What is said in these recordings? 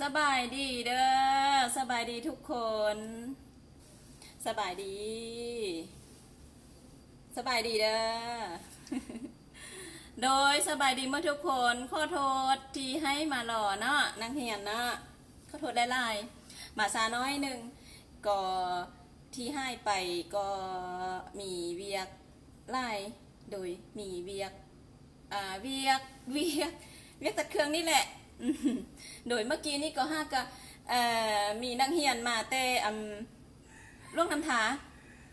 สบายดีเด้อสบายดีทุกคนสบายดีสบายดีเด้อโดยสบายดีเมื่อทุกคนขอโทษที่ให้มาหล่อเนาะนางเหียนเนาะขอโทษได้หลายมาซาน้อยหนึ่งก็ที่ให้ไปก็มีเวียกไล่โดยมีเวียกเวียกเวียกเวียกตัดเครื่องนี่แหละ โดยเมื่อกี้นี่ก็ห้าก็มีนักเรียนมาแต่ล่วงน้ำถา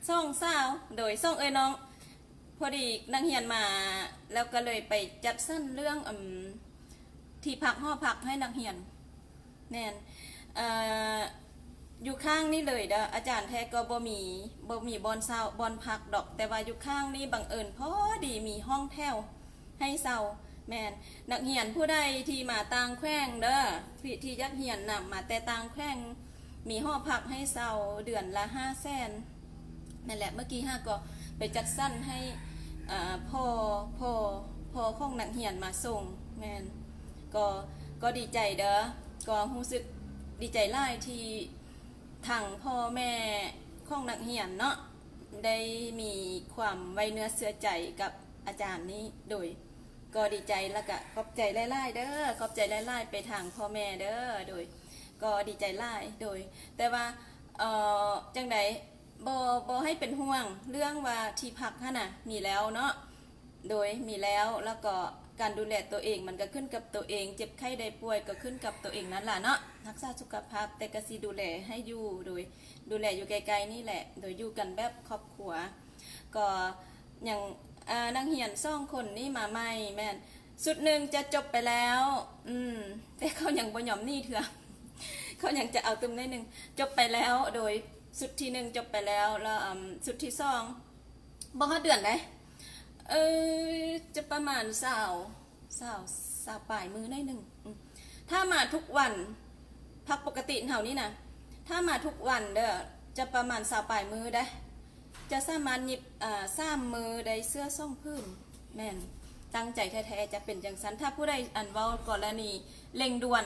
ซ่องเศร้าโดยซ่องเอ้ยน้องพอดีนักเรียนมาแล้วก็เลยไปจัดสั้นเรื่องที่พักห้อพักให้นักเรียนแน่นอยู่ข้างนี่เลยเด้ออาจารย์แท้ก็บ่มีบอนเศร้าบอนพักดอกแต่ว่าอยู่ข้างนี่บังเอิญพอดีมีห้องแถวให้เศร้าแม่นนักเรียนผู้ใดที่มาต่างแขวงเด้อที่ยักเรียนนำมาแต่ต่างแขวงมีห้องพักให้เศร้าเดือนละ500,000นั่นแหละเมื่อกี้ก็ไปจัดสั้นให้พ่อของนักเรียนมาส่งแม่นก็ดีใจเด้อก็รู้สึกดีใจหลายที่ทางพ่อแม่ของนักเรียนเนาะได้มีความไว้เนื้อเชื่อใจกับอาจารย์นี้โดยก็ดีใจแล้วก็ขอบใจหลายๆเด้อขอบใจหลายๆไปทางพ่อแม่เด้อโดยก็ดีใจหลายโดยแต่ว่าจังใดบ่ให้เป็นห่วงเรื่องว่าที่พักหั่นน่ะมีแล้วเนาะโดยมีแล้วก็การดูแลตัวเองมันก็ขึ้นกับตัวเองเจ็บไข้ได้ป่วยก็ขึ้นกับตัวเองนั่นแหละเนาะรักษาสุขภาพแต่ก็สิดูแลให้อยู่โดยดูแลอยู่ไกลๆนี่แหละโดยอยู่กันแบบครอบครัวก็อย่างนักเรียน2 คนนี่มาใหม่แม่นสุดหนึ่งจะจบไปแล้วแต่เขายังบ่ยอมนี่เถื่อเขายังจะเอาตึมได้หนึ่งจบไปแล้วโดยสุดที่1จบไปแล้วสุดที่2บ่ฮอดเดือนเลยจะประมาณสาวปลายมือได้หนึ่งถ้ามาทุกวันพักปกติเท่านี้นะถ้ามาทุกวันเด้อจะประมาณสาวปลายมือได้จะสามารถหยิบ3 มือได้เสื้อส่องพื้นแม่นตั้งใจแท้ๆจะเป็นจังสันถ้าผู้ใดเว้ากรณีเร่งด่วน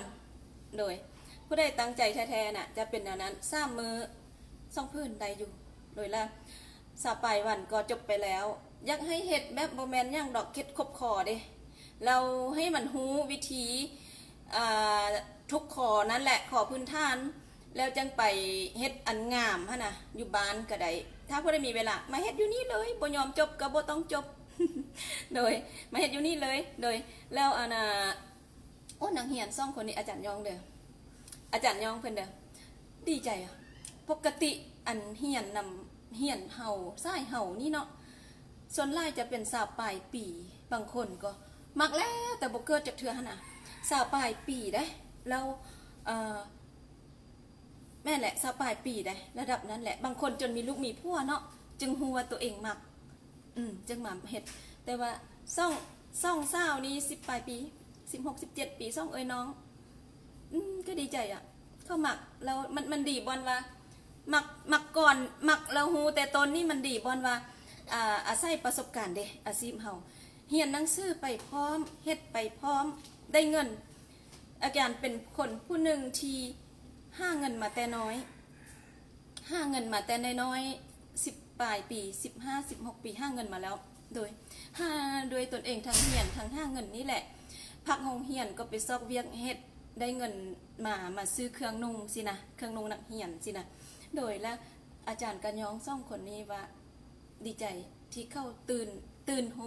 โดยผู้ใดตั้งใจแท้ๆน่ะจะเป็นแนวนั้น3 มือส่องพื้นได้อยู่โดยละสาวปลายวันก็จบไปแล้วอยากให้เฮ็ดแบบโบแมนย่างดอกเค็ดครบคอเด้เราให้มันหูวิธีทุกขอนั่นแหละขอพื้นฐานแล้วจังไปเฮ็ดอันงามฮะนะอยู่บ้านก็ได้ถ้าพอได้มีเวลามาเฮ็ดอยู่นี่เลยบ่ยอมจบก็บ่ต้องจบ โดยมาเฮ็ดอยู่นี่เลยโดยแล้วโอ้นางเฮียน2 คนนี้อาจารย์ยองเด้ออาจารย์ยองเพิ่นเด้อดีใจอ่ะปกติอันเฮียนนำเฮียนเฮาซ้ายเฮานี่เนาะส่วนหลายจะเป็นสาวปลายปีบางคนก็มักแล้วแต่บ่เกิดจากเทื่อหั่นน่ะสาวปลายปีได้แล้วแม่แหละสาวปลายปีได้ระดับนั้นแหละบางคนจนมีลูกมีผัวเนาะจึงฮู้ว่าตัวเองมักจึงมาเฮ็ดแต่ว่าซ่องสาวนี้10 ปลายปี16 17 ปีซ่องเอ้ยน้องก็ดีใจอ่ะเขามักแล้วมันดีบ่อนว่ามักก่อนมักแล้วฮู้แต่ตนนี่มันดีบ่อนว่าอาศัยประสบการณ์เด้อาชีพเฮาเรียนหนังสือไปพร้อมเฮ็ดไปพร้อมได้เงินอาจารย์เป็นคนผู้หนึ่งที่ห้าเงินมาแต่น้อยห้าเงินมาแต่น้อย10 ปลายปี15 16 ปีห้าเงินมาแล้วโดยตนเองทั้งเรียนทั้งห้าเงินนี่แหละพักโรงเรียนก็ไปซอกเวียกเฮ็ดได้เงินมาซื้อเครื่องนุ่งสินะเครื่องนุ่งนักเรียนสินะโดยและอาจารย์กันยอง2 คนนี้ว่าดีใจที่เข้าตื่นโฮ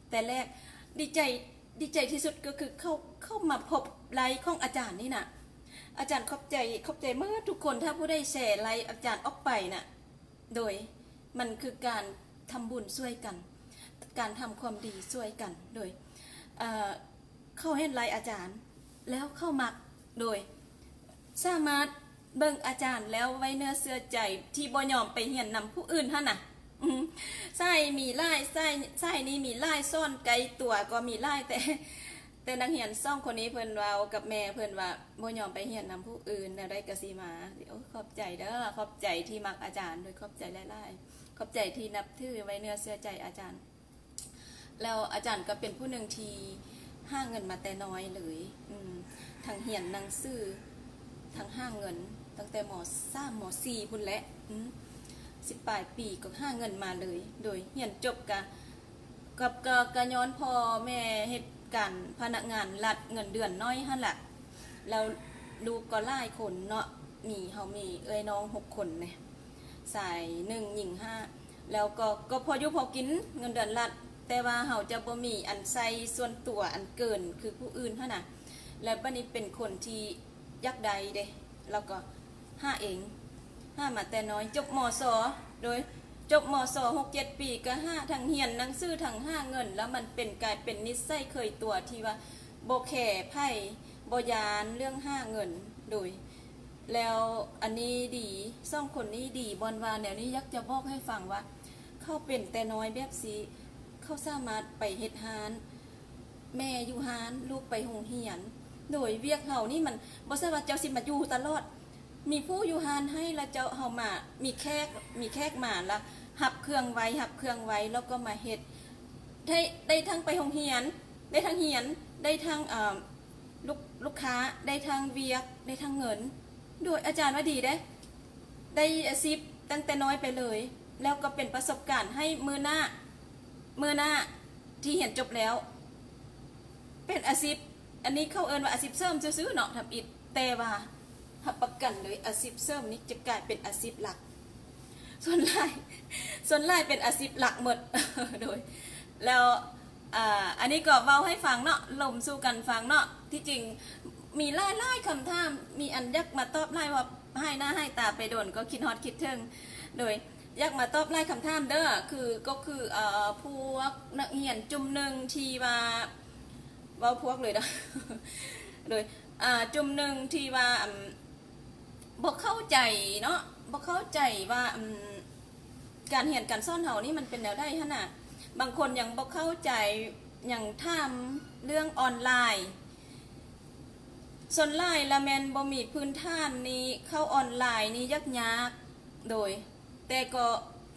แต่แรกดีใจที่สุดก็คือเข้ามาพบไลฟ์ของอาจารย์นี่น่ะอาจารย์ขอบใจเมื่อทุกคนถ้าผู้ได้แชร์ไลฟ์อาจารย์ออกไปน่ะโดยมันคือการทำบุญช่วยกันการทำความดีช่วยกันโดยเข้าเห็นไลฟ์อาจารย์แล้วเข้ามักโดยสามารถเบิ่งอาจารย์แล้วไว้เนื้อเชื่อใจที่บ่ยอมไปเหียนนำผู้อื่นหั่นน่ะไส้มีไล่ไส้นี้มีไล่ซ่อนไกลตัวก็มีไล่แต่นักเรียน2 คนนี้เพิ่นว่ากับแม่เพิ่นว่าบ่ยอมไปเรียนนำผู้อื่นแนวใดก็สิมาเดี๋ยวขอบใจเด้อขอบใจที่มักอาจารย์โดยขอบใจหลายๆขอบใจที่นับถือไว้เนื้อเชื่อใจอาจารย์แล้วอาจารย์ก็เป็นผู้หนึ่งที่ห้าเงินมาแต่น้อยเลยทั้งเรียนหนังสือ ทางห้างเงินตั้งแต่ม.3 ม.4พุ่นแหละ10 ปลายปีก็ห้าเงินมาเลย โดยเรียนจบกับย้อนพ่อแม่เหตุการณ์พนักงานรัฐเงินเดือนน้อยหั่นล่ะแล้วลูกก็หลายคนเนาะเฮามีเอ้ยน้อง6 คนเนี่ยสาย1หญิง5แล้วก็พออยู่พอกินเงินเดือนรัฐแต่ว่าเฮาจะบ่มีอันใส่ส่วนตัวอันเกินคือผู้อื่นหั่นน่ะแล้วบัดนี้เป็นคนที่ยักใดเด้แล้วก็ห้าเองห้ามาแต่น้อยจบม.ศ.โดยจบม.ศ. 6-7 ปีก็ห้าทั้งเรียนหนังสือทั้งห้าเงินแล้วมันเป็นกลายเป็นนิสัยเคยตัวที่ว่าบ่แข่ไพ่บ่ยานเรื่องห้าเงินโดยแล้วอันนี้ดีซ่องคนนี้ดีบอนว่าแนวนี้ยักจะบอกให้ฟังว่าเข้าเป็นแต่น้อยแบบสิเข้าสามารถไปเฮ็ดฮานแม่อยู่ฮานลูกไปโรงเรียนโดยเวียกเฮานี่มันบ่ใช่ว่าเจ้าสิมาอยู่ตลอดมีผู้อยู่ฮานให้แล้วเจ้าเฮามามีแขกมาละหับเครื่องไว้แล้วก็มาเฮ็ดได้ทั้งไปโรงเรียนได้ทั้งเรียนได้ทั้งลูกค้าได้ทั้งเวียกได้ทั้งเงินโดยอาจารย์ว่าดีได้อาชีพตั้งแต่น้อยไปเลยแล้วก็เป็นประสบการณ์ให้มือหน้าที่เห็นจบแล้วเป็นอาชีพอันนี้เขาเอิ้นว่าอาชีพเสริมซื่อๆเนาะทำอิฐแต่ว่ารับประกันเลยอาชีพเสริมนี้จะกลายเป็นอาชีพหลักส่วนหลายเป็นอาชีพหลักหมด โดยแล้วอันนี้ก็เว้าให้ฟังเนาะลมสู้กันฟังเนาะที่จริงมีหลายคำถามมีอันยักมาตอบไล่ว่าให้หน้าให้ตาไปโดนก็คิดฮอดคิดถึงโดยยักมาตอบไล่คำถามเด้อก็คือพวกนักเรียนจุ่มหนึ่งที่ว่าเว้าพวกเลยเด้อ โดยจุ่มหนึ่งที่ว่าบ่เข้าใจเนาะบ่เข้าใจว่าการเรียนการสอนเฮานี่มันเป็นแนวใดหั่นน่ะบางคนยังบ่เข้าใจยังถามเรื่องออนไลน์ส่วนหลายละแม่นบ่มีพื้นฐานนี้เข้าออนไลน์นี่ยากโดยแต่ก็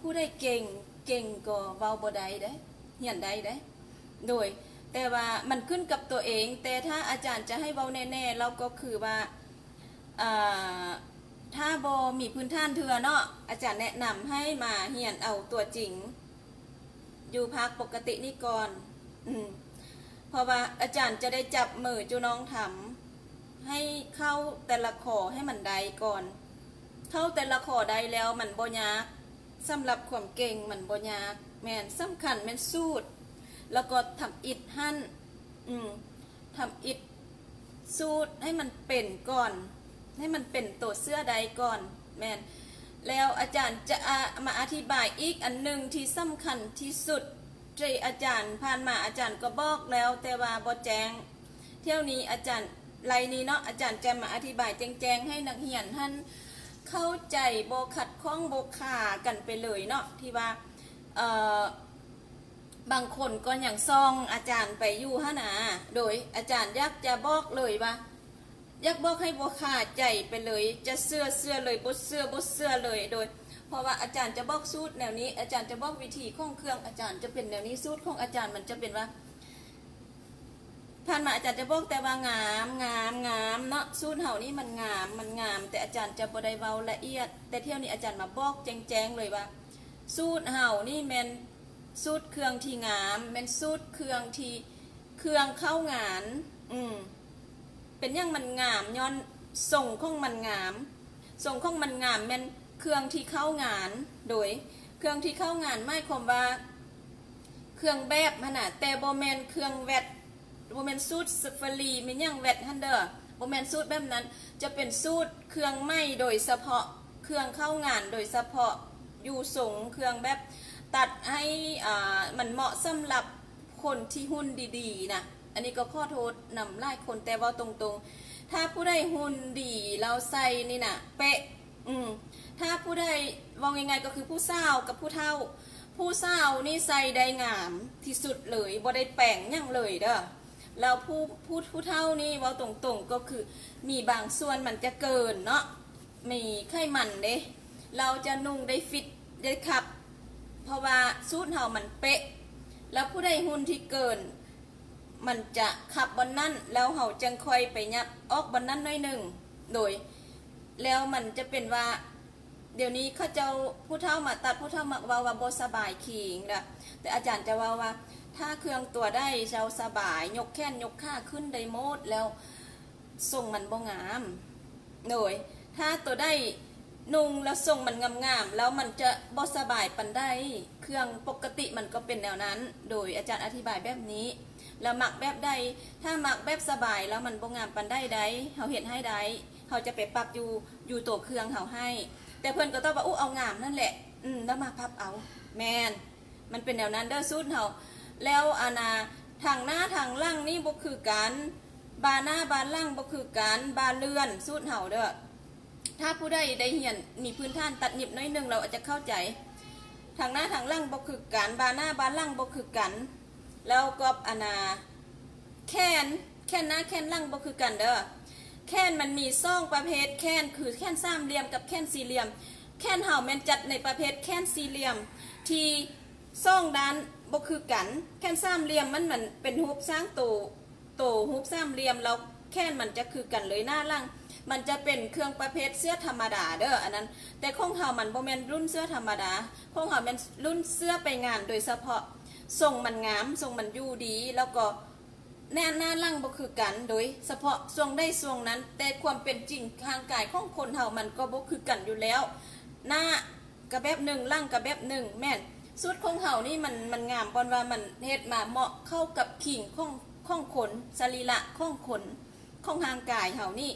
ผู้ได้เก่งก็เว้าบ่ได้เด้เรียนได้เด้โดยแต่ว่ามันขึ้นกับตัวเองแต่ถ้าอาจารย์จะให้เว้าแน่ๆเราก็คือว่าถ้าบ่มีพื้นฐานเทื่อเนาะอาจารย์แนะนำให้มาเรียนเอาตัวจริงอยู่ภาคปกตินี่ก่อนเพราะว่าอาจารย์จะได้จับมือจูน้องทำให้เข้าแต่ละข้อให้มันได้ก่อนเข้าแต่ละข้อได้แล้วมันบ่ยากสำหรับความเก่งมันบ่ยากแม่นสำคัญแม่นสูตรแล้วก็ทำอิฐหั่นทำอิฐสูตรให้มันเป็นก่อนให้มันเป็นตัวเสื้อใดก่อนแม่นแล้วอาจารย์จะมาอธิบายอีกอันหนึ่งที่สำคัญที่สุดที่อาจารย์ผ่านมาอาจารย์ก็บอกแล้วแต่ว่าบ่แจ้งเที่ยวนี้อาจารย์ไรนี้เนาะอาจารย์จะมาอธิบายแจ้งให้นักเรียนท่านเข้าใจบ่ขัดข้องบ่ขากันไปเลยเนาะที่ว่าบางคนก็อย่างซองอาจารย์ไปอยู่หั่นน่ะโดยอาจารย์อยากจะบอกเลยว่าอยากบอกให้บ่ขาดใจไปเลยจะเสื้อเลยบ่เสื้อเลยโดยเพราะว่าอาจารย์จะบอกสูตรแนวนี้อาจารย์จะบอกวิธีของเครื่องอาจารย์จะเป็นแนวนี้สูตรของอาจารย์มันจะเป็นว่าผ่านมาอาจารย์จะบอกแต่ว่างามเนาะสูตรเฮานี่มันงามแต่อาจารย์จะบ่ได้เว้าละเอียดแต่เที่ยวนี้อาจารย์มาบอกแจ้งเลยว่าสูตรเฮานี่แม่นสูตรเครื่องที่งามแม่นสูตรเครื่องที่เครื่องเข้างานเป็นอย่างมันงามย้อนส่งของมันงามแม่นเครื่องที่เข้างานโดยเครื่องที่เข้างานหมายความว่าเครื่องแบบหั่นน่ะแต่บ่แม่นเครื่องแวดบ่แม่นสูตรฟรีแม่นหยังแวดหั่นเด้อบ่แม่นสูตรแบบนั้นจะเป็นสูตรเครื่องไม้โดยเฉพาะเครื่องเข้างานโดยเฉพาะอยู่สูงเครื่องแบบตัดให้มันเหมาะสำหรับคนที่หุ่นดีๆนะอันนี้ก็ขอโทษนำหลายคนแต่ว่าตรงๆถ้าผู้ใดหุ่นดีเราใส่นี่น่ะเป๊ะถ้าผู้ใดว่าง่ายๆก็คือผู้สาวกับผู้เฒ่าผู้สาวนี่ใส่ได้งามที่สุดเลยบ่ได้แปลงหยังเลยเด้อแล้วผู้เฒ่านี่ว่าตรงๆก็คือมีบางส่วนมันจะเกินเนาะมีไขมันเด้เราจะนุ่งได้ฟิตได้ขับเพราะว่าสูตรเฮามันเป๊ะแล้วผู้ใดหุ่นที่เกินมันจะขับบนนั้นแล้วเฮาจังค่อยไปยับออกบนนั้นน้อยหนึ่งโดย แล้วมันจะเป็นว่าเดี๋ยวนี้เขาเจ้าผู้เฒ่ามาตัดผู้เฒ่ามาว่าบ่สบายขิงนะแต่อาจารย์จะว่าถ้าเครื่องตัวได้เจ้าสบายยกแข้นยกขาขึ้นได้หมดแล้วทรงมันบ่งามโดยถ้าตัวได้นุ่งแล้วทรงมันงามๆแล้วมันจะบ่สบายปันได้เครื่องปกติมันก็เป็นแนวนั้นโดยอาจารย์อธิบายแบบนี้แล้วหมักแบบใดถ้าหมักแบบสบายแล้วมันบ่งามปันได้ใดเฮาเฮ็ดให้ได้เฮาจะไปปรับอยู่ตัวเครื่องเฮาให้แต่เพิ่นก็ต้องว่าเอางามนั่นแหละแล้วมาพับเอาแมนมันเป็นแนวนั้นเด้อสูตรเฮาแล้วอานาทางหน้าทางหลังนี่บ่คือกันบาหน้าบาหลังบ่คือกันบาเลื่อนสูตรเฮาเด้อถ้าผู้ใดได้เรียนมีพื้นฐานตัดหยิบน้อยนึงเราอาจจะเข้าใจทางหน้าทางหลังบ่คือกันบาหน้าบาหลังบ่คือกันแล้วก็อานาแค่นหน้าแค่นหลังบ่คือกันเด้อแค่นมันมีซ่องประเภทแค่นคือแค่นสามเหลี่ยมกับแค่นสี่เหลี่ยมแค่นเฮาแม่นจัดในประเภทแค่นสี่เหลี่ยมที่ซ่องด้านบ่คือกันแค่นสามเหลี่ยมมันเหมือนเป็นรูปสร้างโตรูปสามเหลี่ยมแล้วแค่นมันจะคือกันเลยหน้าล่างมันจะเป็นเครื่องประเภทเสื้อธรรมดาเด้ออันนั้นแต่ของเฮามันบ่แม่นรุ่นเสื้อธรรมดาของเฮาแม่นรุ่นเสื้อไปงานโดยเฉพาะทรงมันงามทรงมันอยู่ดีแล้วก็แน่หน้าล่างบ่คือกันโดยเฉพาะทรงได้ทรงนั้นแต่ความเป็นจริงทางกายของคนเฮามันก็บ่คือกันอยู่แล้วหน้ากระแบบหนึ่งล่างกระแบบหนึ่งแม่นสุดของเฮานี่มันงามปอนว่ามันเฮ็ดมาเหมาะเข้ากับขิงของขนสรีระของขนของทางกายเฮานี่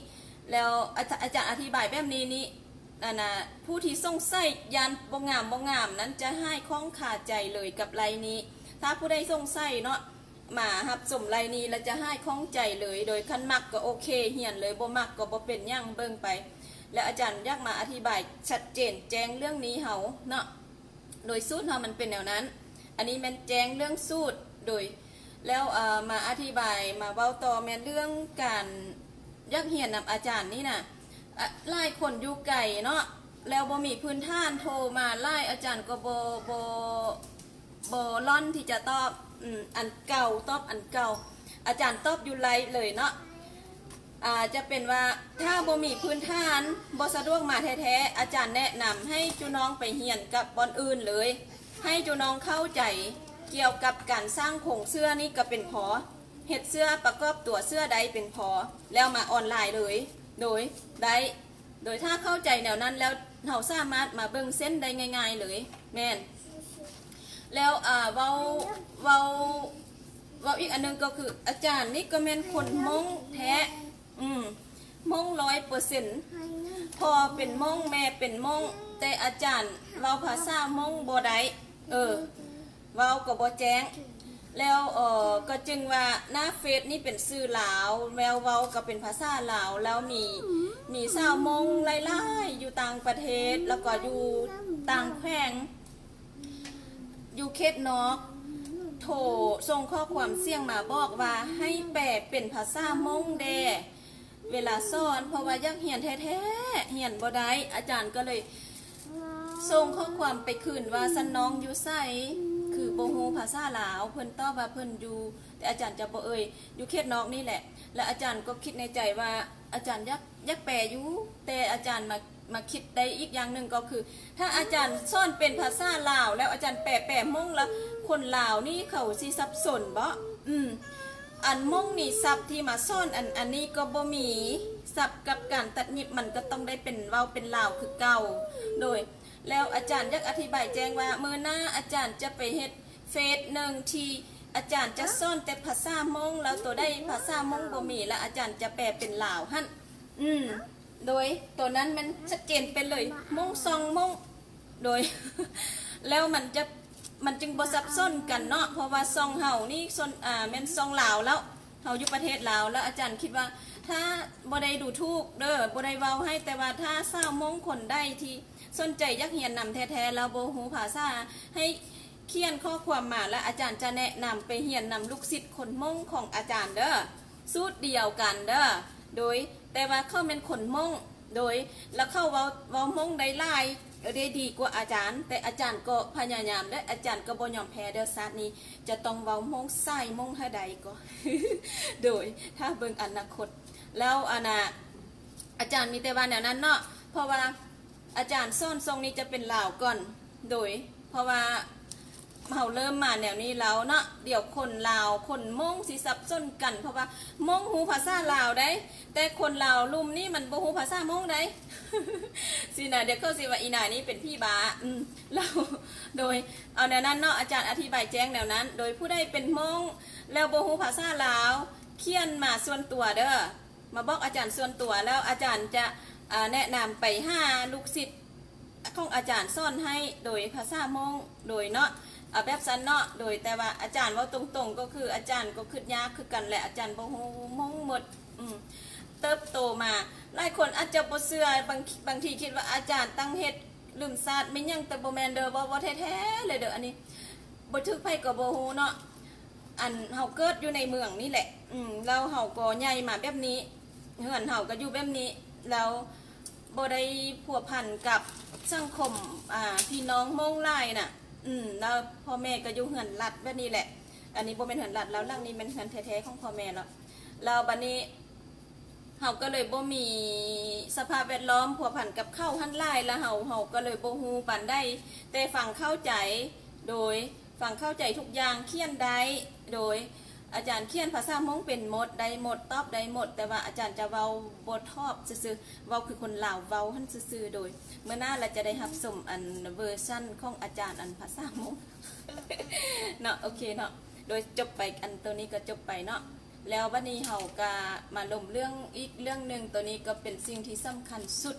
แล้วอาจารย์อธิบายแบบนี้นี่ผู้ที่สงสัยยันบ่งามนั้นจะให้ข้องขาดใจเลยกับไรนี้ถ้าผู้ใดสงสัยเนาะมาหับสมไรนี้แล้วจะให้ข้องใจเลยโดยคันมักก็โอเคเหียนเลยบ่มักก็บ่เป็นหยังเบิ่งไปแล้วอาจารย์อยากมาอธิบายชัดเจนแจ้งเรื่องนี้เฮาเนาะโดยสูตรเฮามันเป็นแนวนั้นอันนี้แม่นแจ้งเรื่องสูตรโดยแล้วมาอธิบายมาเว้าต่อแม่นเรื่องการยักเหียนนำอาจารย์นี่นะไล่คนอยู่ไก่เนาะแล้วบ่มีพื้นฐานโทรมาไล่อาจารย์ก็บ่ล่อนที่จะตอบอันเก่าตอบอันเก่าอาจารย์ตอบอยู่ไรเลยเนาะจะเป็นว่าถ้าบ่มีพื้นฐานบ่สะดวกมาแท้ๆอาจารย์แนะนำให้จูน้องไปเหียนกับบอนอื่นเลยให้จูน้องเข้าใจเกี่ยวกับการสร้างโครงเสื้อนี่ก็เป็นพอเฮ็ดเสื้อประกอบตัวเสื้อใดเป็นพอแล้วมาออนไลน์เลยโดยถ้าเข้าใจแนวนั้นแล้วเราสามารถมาเบิ่งเส้นได้ง่ายๆเลยแม่นแล้วเว้าอีกอันนึงก็คืออาจารย์นี่ก็แม่นคนมงแท้มง100%พอเป็นมงแม่เป็นมงแต่อาจารย์เราภาษามงบ่ได้เว้าก็บ่แจ้งแล้วก็จึงว่าหน้าเฟซนี่เป็นชื่อลาวแววเว้าก็เป็นภาษาลาวแล้วมีชาวมงหลายๆอยู่ต่างประเทศแล้วก็อยู่ต่างแขวงอยู่เขตนอกโทรส่งข้อความเสียงมาบอกว่าให้แปลเป็นภาษามงแดเวลาสอนเพราะว่าอยากเหียนแท้ๆเหียนบ่ได้อาจารย์ก็เลยส่งข้อความไปคืนว่าสันน้องอยู่ไสคือบ่ฮู้ภาษาลาวเพิ่นตอบว่าเพิ่นอยู่แต่อาจารย์จะบ่อยู่เขตนอกนี่แหละแล้วอาจารย์ก็คิดในใจว่าอาจารย์อยากแปลอยู่แต่อาจารย์มาคิดได้อีกอย่างหนึ่งก็คือถ้าอาจารย์สอนเป็นภาษาลาวแล้วอาจารย์แปลมงแล้วคนลาวนี่เขาสิสับสนบ่อันมงนี่ศัพท์ที่มาสอนอันนี้ก็บ่มีศัพท์กับการตัดหยิบมันก็ต้องได้เป็นเว้าเป็นลาวคือเก่าโดยแล้วอาจารย์อยากอธิบายแจ้งว่ามื้อหน้าอาจารย์จะไปเฮ็ดเฟซหนึ่งที่อาจารย์จะสอนแต่ภาษามงแล้วตัวได้ภาษามงบ่มีแล้วอาจารย์จะแปลเป็นลาวหั่นโดยตัวนั้นมันชัดเจนไปเลยมงซองมงโดย แล้วมันจึงบ่ซับซ้อนกันเนาะเพราะว่าซองเฮานี่แม่นซองลาวแล้วเฮาอยู่ประเทศลาวแล้วอาจารย์คิดว่าถ้าบ่ได้ดูถูกเด้อบ่ได้เว้าให้แต่ว่าถ้าชาวมงคนใดที่สนใจอยากเรียนนำแท้ๆแล้วบ่ฮู้ภาษาให้เขียนข้อความมาแล้วอาจารย์จะแนะนำไปเรียนนำลูกศิษย์คนมงของอาจารย์เด้อสูตรเดียวกันเด้อโดยแต่ว่าเขาเป็นคนมงโดยแล้วเขาเว้ามงได้หลายได้ดีกว่าอาจารย์แต่อาจารย์ก็พยายามและอาจารย์ก็บ่ยอมแพ้เด้อซาดนี้จะต้องเว้ามงใส่มงให้ใดก็ โดยถ้าเบิ่งอนาคตแล้ว อาจารย์มีแต่ว่าแนวนั้นเนาะเพราะว่าอาจารย์ซ่อนทรงนี้จะเป็นลาวก่อนโดยเพราะว่าเขาเริ่มมาแนวนี้แล้วเนาะเดี๋ยวคนลาวคนม้งสิซับซ้นกัน เพราะว่าม้งหูภาษาลาวได้แต่คนลาวลุ่มนี่มันบ่หูภาษาม้งได้ สินะเดี๋ยวเขาสิว่าอีนายนี่เป็นพี่บาเราโดยเอาแนวนั้นเนาะอาจารย์อธิบายแจ้งแนวนั้น โดยผู้ใดเป็นม้งแล้วบ่หูภาษาลาวเขียนมาส่วนตัวเด้อมาบอกอาจารย์ส่วนตัวแล้วอาจารย์จะแนะนำไปหาลูกศิษย์ของอาจารย์สอนให้โดยภาษามงโดยเนาะแบบสันเนาะโดยแต่ว่าอาจารย์ว่าตรงๆก็คืออาจารย์ก็คือยากคือกันแหละอาจารย์บ่ฮู้มงหมดเติบโตมาหลายคนอาจจะบ่เชื่อบางทีคิดว่าอาจารย์ตั้งเฮ็ดลืมศาสตร์ไม่ยังแต่บ่แม่นเด้อบ่แท้ๆเลยเด้ออันนี้บ่ทึกไผก็บ่ฮู้เนาะอันเฮาเกิดอยู่ในเมืองนี่แหละเราเฮาก็ใหญ่มาแบบนี้เฮือนเฮาก็อยู่แบบนี้แล้วบ่ได้ผัวพันกับสังคมพี่น้องมงลายน่ะแล้วพ่อแม่ก็อยู่เฮือนรัดแบบนี้แหละอันนี้บ่เป็นเฮือนรัดแล้วหลังนี้เป็นเฮือนแท้ๆของพ่อแม่แล้วบัดนี้เฮาก็เลยบ่มีสภาพแวดล้อมผัวพันกับเข้าหั่นหลายแล้วเฮาก็เลยบ่ฮู้ปานใดแต่ฟังเข้าใจโดยฟังเข้าใจทุกอย่างเขียนได้โดยอาจารย์เขียนภาษามงเป็นหมดได้หมดตอบได้หมดแต่ว่าอาจารย์จะเว้าบ่ทอบซื่อๆเว้าคือคนลาวเว้าหั่นซื่อๆโดยเมื่อหน้าเราจะได้รับชมอันเวอร์ชั่นของอาจารย์อันภาษามง เนาะโอเคเนาะโดยจบไปอันตัวนี้ก็จบไปเนาะแล้ววันนี้เฮาก็มาลงเรื่องอีกเรื่องนึงตัวนี้ก็เป็นสิ่งที่สำคัญสุด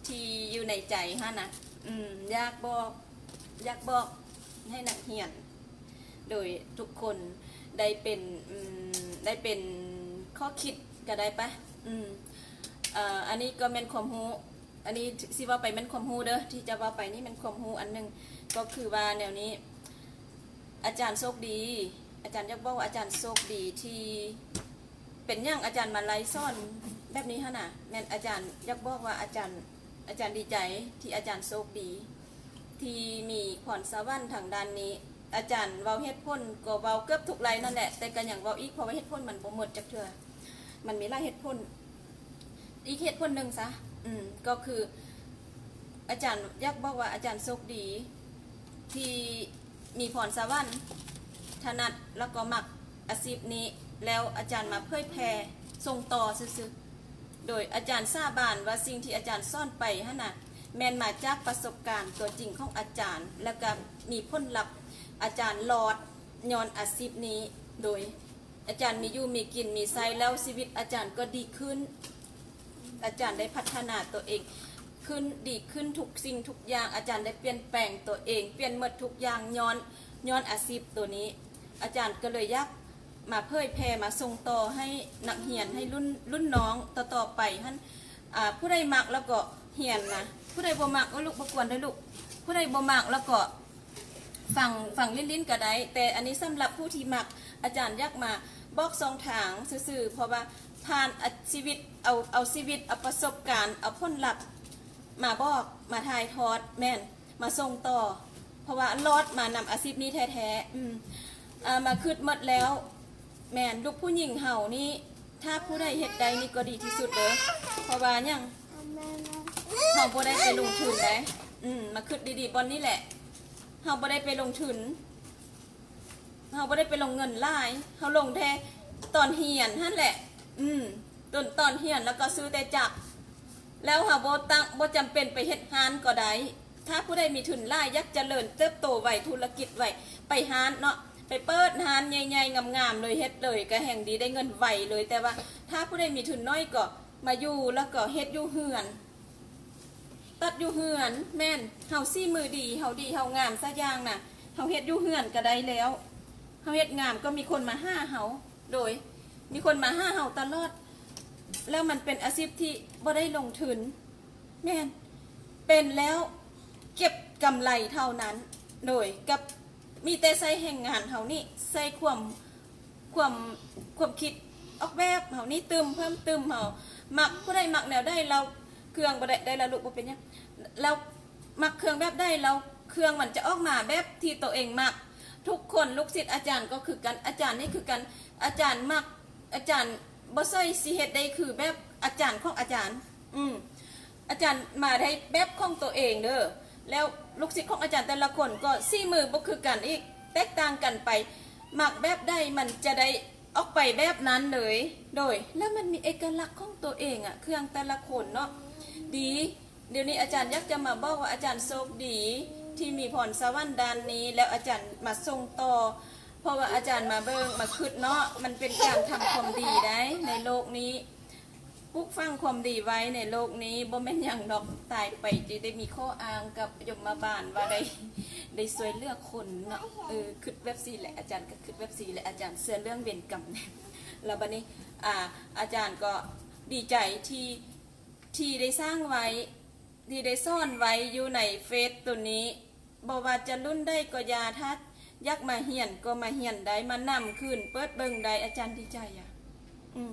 ที่อยู่ในใจฮะนะอยากบอกให้นักเรียนโดยทุกคนได้เป็นข้อคิดก็ได้ปะอันนี้ก็เป็นความรู้อันนี้สิว่าไปเป็นความรู้เด้อที่จะว่าไปนี่เป็นความรู้อันนึงก็คือว่าแนวนี้อาจารย์โชคดีอาจารย์อยากบอกว่าอาจารย์โชคดีที่เป็นอย่างอาจารย์มาไล่ซ่อนแบบนี้ฮะน่ะแม่นอาจารย์อยากบอกว่าอาจารย์ดีใจที่อาจารย์โชคดีที่มีพรสวรรค์ทางด้านนี้อาจารย์เว้าเฮ็ดพ้นก็เว้าเกือบทุกไลนั่นแหละแต่ก็อย่างเว้าอีกเพราะว่าเฮ็ดพ้นมันบ่หมดจักเทื่อมันมีหลายเฮ็ดพ้นอีกเฮ็ดพ้นนึงซะก็คืออาจารย์อยากบอกว่าอาจารย์โชคดีที่มีพรสวรรค์ถนัดแล้วก็มักอาชีพนี้แล้วอาจารย์มาเผยแผ่ส่งต่อซื่อๆโดยอาจารย์สาบานว่าสิ่งที่อาจารย์สอนไปหั่นน่ะแม่นมาจากประสบการณ์ตัวจริงของอาจารย์แล้วก็มีผลลัพธ์อาจารย์หลอดย้อนอาชีพนี้โดยอาจารย์มีอยู่มีกินมีใช้แล้วชีวิตอาจารย์ก็ดีขึ้นอาจารย์ได้พัฒนาตัวเองขึ้นดีขึ้นทุกสิ่งทุกอย่างอาจารย์ได้เปลี่ยนแปลงตัวเองเปลี่ยนหมดทุกอย่างย้อนอาชีพตัวนี้อาจารย์ก็เลยอยากมาเผยแผ่มาส่งต่อให้นักเรียนให้รุ่นน้องต่อไปท่านผู้ใดมักแล้วก็เรียนนะผู้ใดบ่มักก็ลูกบ่กวนด้วยลูกผู้ใดบ่มักแล้วก็ฟังลิ้นๆก็ได้แต่อันนี้สำหรับผู้ที่มักอาจารย์อยากมาบอกสองทางซื่อๆเพราะว่าผ่านชีวิตเอาชีวิตเอาประสบการณ์เอาผลลัพธ์มาบอกมาถ่ายทอดแม่นมาส่งต่อเพราะว่าลอดมานำอาชีพนี้แท้ๆมาคืดหมดแล้วแม่นลูกผู้หญิงเห่านี่ถ้าผู้ใดเฮ็ดใดนี่ก็ดีที่สุดเด้อเพราะว่ายังเฮาบ่ได้ไปลงทุนได้มาคืดดีๆบอนนี่แหละเฮาบ่ได้ไปลงทุนเฮาบ่ได้ไปลงเงินหลายเฮาลงแท้ตอนเฮียนนั่นแหละตอนเฮียนแล้วก็ซื้อแต่จักรแล้วเฮาบ่จำเป็นไปเฮ็ดฮานก็ได้ถ้าผู้ใดมีทุนหลายอยากเจริญเติบโตไว้ธุรกิจไว้ไปฮานเนาะไปเปิดฮานใหญ่ๆงามๆเลยเฮ็ดเลยก็แห่งดีได้เงินไวเลยแต่ว่าถ้าผู้ใดมีทุนน้อยก็มาอยู่แล้วก็เฮ็ดอยู่เฮือนตัดอยู่เฮือนแม่นเฮาซี่มือดีเฮาดีเฮางามซะอย่างน่ะเฮาเฮ็ดอยู่เฮือนก็ได้แล้วเฮาเฮ็ดงามก็มีคนมาห้าเฮาโดยมีคนมาห้าเฮาตลอดแล้วมันเป็นอาชีพที่บ่ได้ลงทุนแม่นเป็นแล้วเก็บกำไรเท่านั้นโดยกับมีแต่ใส่แห่งงานเฮานี่ใส่ความคิดออกแบบเฮานี่เพิ่มเติมเฮามักผู้ใดมักแนวได้เราเครื่องบ่ได้ละลูกบ่เป็นหยังเรามักเครื่องแบบได้เราเครื่องมันจะออกมาแบบที่ตัวเองมักทุกคนลูกศิษย์อาจารย์ก็คือกันอาจารย์นี่คือกันอาจารย์มักอาจารย์บ่ใส่สิเฮ็ดได้คือแบบ อาจารย์ของอาจารย์อาจารย์มาได้แบบของตัวเองเด้อแล้วลูกศิษย์ของอาจารย์แต่ละคนก็ซี่มือบ่คือกันอีกแตกต่างกันไปหมักแบบได้มันจะได้ออกไปแบบนั้นเลยโดยแล้วมันมีเอกลักษณ์ของตัวเองอะเครื่องแต่ละคนเนาะดีเดี๋ยวนี้อาจารย์อยากจะมาบอกว่าอาจารย์โชคดีที่มีพรสวรรค์ด้านนี้แล้วอาจารย์มาส่งต่อเพราะว่าอาจารย์มาเบิ่งมาคิดเนาะมันเป็นการทำความดีได้ในโลกนี้ปลุกฟังความดีไว้ในโลกนี้บ่แม่นอย่างดอกตายไปจะได้มีข้ออ้างกับยมบาลว่าได้ช่วยเหลือคนเนาะคิดแบบ4แหละอาจารย์ก็คิดแบบ4แหละอาจารย์เชื่อเรื่องเวรกรรมแล้วบัดนี้อาจารย์ก็ดีใจที่ได้สร้างไว้ที่ได้ซ่อนไว้อยู่ในเฟซตัวนี้บ่ว่าจะรุ่นได้ก็ยาทัดยักมาเหียนก็มาเหียนได้มานำขึ้นเปิดเบิ่งได้อาจารย์ดีใจ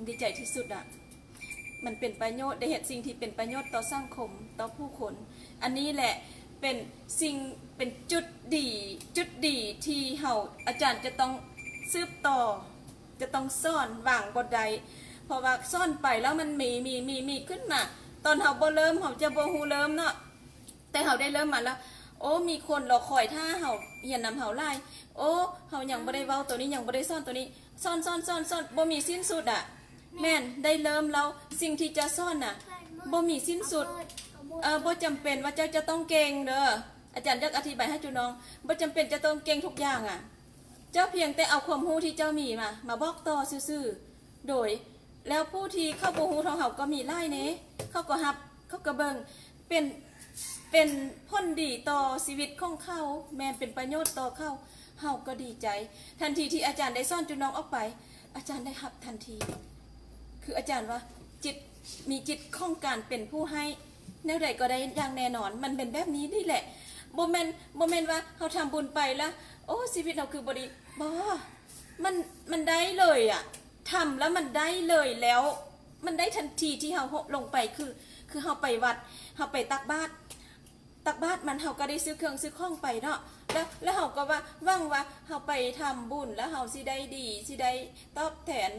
ดีใจที่สุดมันเป็นประโยชน์ได้เห็นสิ่งที่เป็นประโยชน์ต่อสังคมต่อผู้คนอันนี้แหละเป็นสิ่งเป็นจุดดีที่เฮาอาจารย์จะต้องสืบต่อจะต้องซ่อนวางบ่ได้เพราะว่าซ่อนไปแล้วมันมีขึ้นมาตอนเฮาบ่เริ่มเฮาจะบ่ฮู้เริ่มเนาะแต่เฮาได้เริ่มมาแล้วโอ้มีคนรอคอยถ้าเฮาเฮียนนำเฮาไล่โอ้เฮายังบ่ได้เว้าตัวนี้ยังบ่ได้ซ่อนตัวนี้ซ่อนบ่มีสิ้นสุดแม่นได้เริ่มแล้วสิ่งที่จะซ่อนบ่มีสิ้นสุดบ่จำเป็นว่าเจ้าจะต้องเก่งเด้ออาจารย์อยากอธิบายให้จุน้องบ่จำเป็นจะต้องเก่งทุกอย่างเจ้าเพียงแต่เอาความรู้ที่เจ้ามีมาบอกต่อซื่อๆโดยแล้วผู้ที่เข้าบ่ฮู้เท่าเฮาก็มีหลายเด้เขาก็รับเขาก็เบิ่งเป็นผลดีต่อชีวิตของเขาแม่นเป็นประโยชน์ต่อเขาเฮาก็ดีใจทันทีที่อาจารย์ได้สอนจุน้องออกไปอาจารย์ได้รับทันทีคืออาจารย์ว่าจิตมีจิตของการเป็นผู้ให้แนวใดก็ได้อย่างแน่นอนมันเป็นแบบนี้นี่แหละบ่แม่นว่าเฮาทำบุญไปแล้วโอ้ชีวิตเราคือบ่ดีบ่มันได้เลยทำแล้วมันได้เลยแล้วมันได้ทันทีที่เฮาลงไปคือเฮาไปวัดเฮาไปตักบาตรมันเฮาก็ได้ซื้อเครื่องซื้อของไปเนาะแล้วเฮาก็ว่าหวังว่าเฮาไปทำบุญแล้วเฮาสิได้ดีสิได้ตอบแทน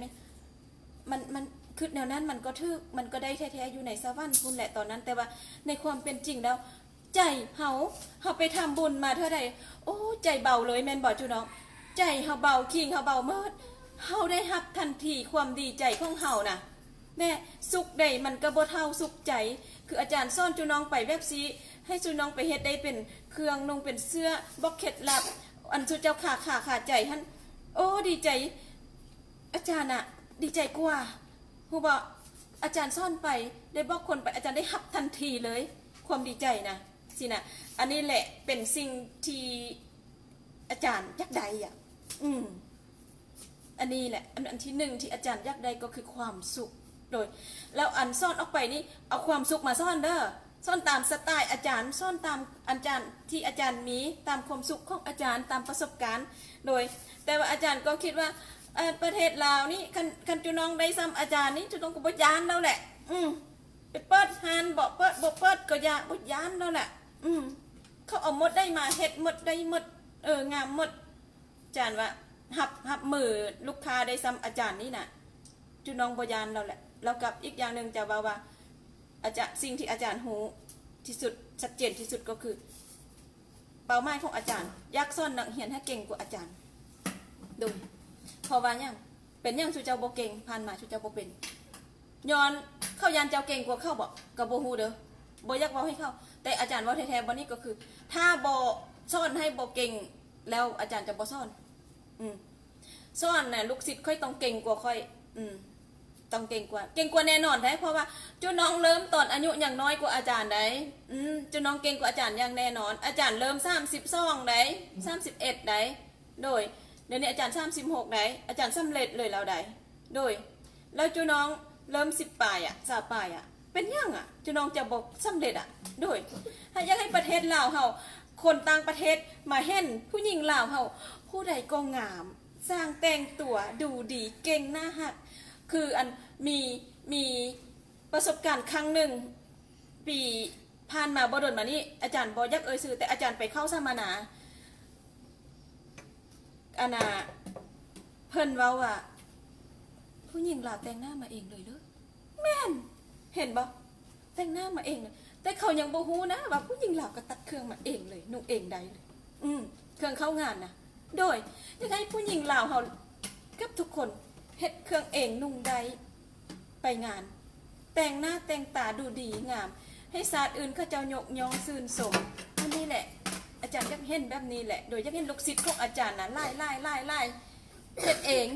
มันคือแนวนั้นมันก็ทึกมันก็ได้แท้ๆอยู่ในสวรรค์พุ่นแหละตอนนั้นแต่ว่าในความเป็นจริงแล้วใจเฮาไปทำบุญมาเท่าใดโอ้ใจเบาเลยแม่นบ่จุน้องใจเฮาเบาคิงเฮาเบาเมิดเฮาได้รับทันทีความดีใจของเฮาน่ะแม่สุขใดมันก็บ่เท่าสุขใจคืออาจารย์สอนจุน้องไปแบบซีให้จุน้องไปเฮ็ดได้เป็นเครื่องนุ่งเป็นเสื้อบ่เคล็ดลับอันสุเจ้าขาใจหั่นโอ้ดีใจอาจารย์ดีใจกว่าฮู้บ่อาจารย์ซ่อนไปได้บอกคนไปอาจารย์ได้รับทันทีเลยความดีใจนะสินะอันนี้แหละเป็นสิ่งที่อาจารย์อยากได้อันนี้แหละอันที่หนึ่งที่อาจารย์อยากได้ก็คือความสุขโดยแล้วอันซ่อนออกไปนี่เอาความสุขมาซ่อนเด้อซ่อนตามสไตล์อาจารย์ซ่อนตามอาจารย์ที่อาจารย์มีตามความสุขของอาจารย์ตามประสบการณ์โดยแต่ว่าอาจารย์ก็คิดว่าประเทศลาวนี่คันจุน้องได้ซ้ำอาจารย์นี่จุน้องก็บ่ยานแล้วแหละไปเปิดฮานบ่เปิดก็อย่าบ่ยานแล้วแหละเขาเอาหมดได้มาเฮ็ดหมดได้หมดงามหมดอาจารย์ว่าหับมือลูกค้าได้ซ้ำอาจารย์นี่น่ะจุน้องบ่ยานแล้วแหละแล้วกับอีกอย่างนึงจะว่าอาจารย์สิ่งที่อาจารย์ฮู้ที่สุดชัดเจนที่สุดก็คือเป้าหมายของอาจารย์อยากสอนนักเรียนให้เก่งกว่าอาจารย์โดยเพราะว่ายังเป็นยังชูเจ้าบ่เก่งผ่านมาชูเจ้าบ่เป็นย้อนเข้ายันเจ้าเก่งกว่าเข้าบ่ก็บ่ฮู้เด้อบ่อยากเว้าให้เข้าแต่อาจารย์เว้าแท้ๆบ่นี้ก็คือถ้าบ่สอนให้บ่เก่งแล้วอาจารย์จะบ่สอนสอนน่ะลูกศิษย์ค่อยต้องเก่งกว่าค่อยต้องเก่งกว่าแน่นอนได้เพราะว่าจุน้องเริ่มตอนอายุอย่างน้อยกว่าอาจารย์ได้จุน้องเก่งกว่าอาจารย์อย่างแน่นอนอาจารย์เริ่ม32ได้31ได้โดยเดี๋ยวนี้อาจารย์36ได้อาจารย์สำเร็จเลยแล้วได้โดยแล้วจุน้องเริ่ม10ปลาย20ปลายเป็นยังจุน้องจะบอกสำเร็จโดยถ้าอยากให้ประเทศลาวเฮาคนต่างประเทศมาเห็นผู้หญิงลาวเฮาผู้ใดก็งามสร้างแต่งตัวดูดีเก่งน่าฮักคืออันมีประสบการณ์ครั้งหนึ่งปีผ่านมาบ่ดนมานี่อาจารย์บ่ยักซื่อแต่อาจารย์ไปเข้าสัมมนาเพิ่นเว้าว่าผู้หญิงลาวแต่งหน้ามาเองเลยเด้อแม่น เห็นบ่แต่งหน้ามาเองเลยแต่เขายังบ่ฮู้นะว่าผู้หญิงลาวก็ตัดเครื่องมาเองเลยนุ่งเองได้เลยเครื่องเข้างานนะโดยยังไงผู้หญิงลาวเฮากับทุกคนเฮ็ดเครื่องเองนุ่งได้ไปงาน แต่งหน้าแต่งตาดูดีงามให้ศาสตร์อื่นเขาเจ้ายกย่องซื่นสมอันนี้แหละอาจารย์อยากเห็นแบบนี้แหละโดยอยากเห็นลูกศิษย์ของอาจารย์นะไล่เฮ็ดเอง